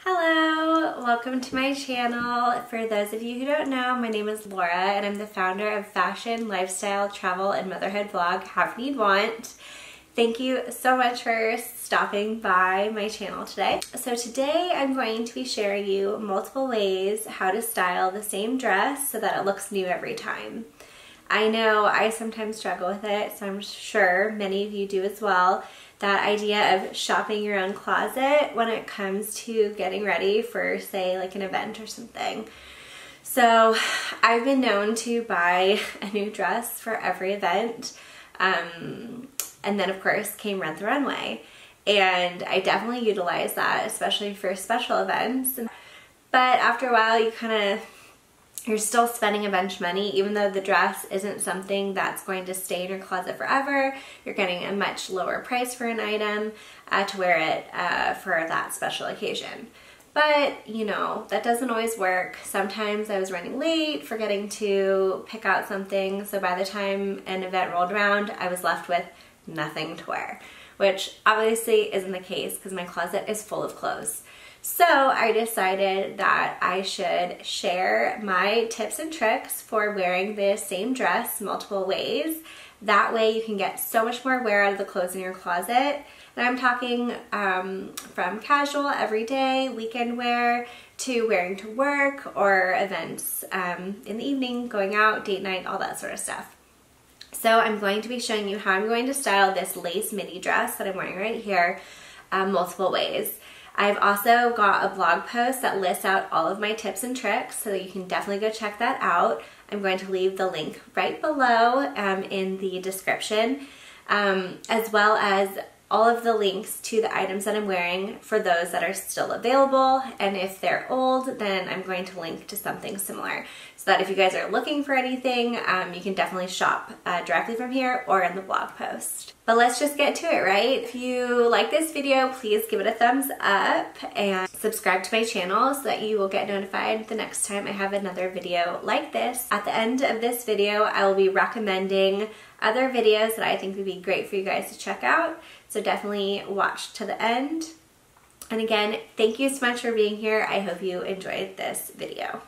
Hello, welcome to my channel. For those of you who don't know, my name is Laura and I'm the founder of fashion, lifestyle, travel, and motherhood blog, Have Need Want. Thank you so much for stopping by my channel today. So today I'm going to be sharing you multiple ways how to style the same dress so that it looks new every time. I know I sometimes struggle with it, so I'm sure many of you do as well. That idea of shopping your own closet when it comes to getting ready for, say, like an event or something. So I've been known to buy a new dress for every event. And then of course came Rent the Runway. And I definitely utilize that, especially for special events. But after a while you're still spending a bunch of money, even though the dress isn't something that's going to stay in your closet forever. You're getting a much lower price for an item to wear it for that special occasion. But, you know, that doesn't always work. Sometimes I was running late, forgetting to pick out something, so by the time an event rolled around, I was left with nothing to wear, which obviously isn't the case because my closet is full of clothes. So I decided that I should share my tips and tricks for wearing the same dress multiple ways. That way you can get so much more wear out of the clothes in your closet. And I'm talking from casual, everyday, weekend wear, to wearing to work or events in the evening, going out, date night, all that sort of stuff. So I'm going to be showing you how I'm going to style this lace midi dress that I'm wearing right here multiple ways. I've also got a blog post that lists out all of my tips and tricks, so that you can definitely go check that out. I'm going to leave the link right below in the description, as well as all of the links to the items that I'm wearing for those that are still available. And if they're old, then I'm going to link to something similar, so that if you guys are looking for anything, you can definitely shop directly from here or in the blog post. But let's just get to it, right? If you like this video, please give it a thumbs up and subscribe to my channel so that you will get notified the next time I have another video like this. At the end of this video, I will be recommending other videos that I think would be great for you guys to check out. So definitely watch to the end. And again, thank you so much for being here. I hope you enjoyed this video.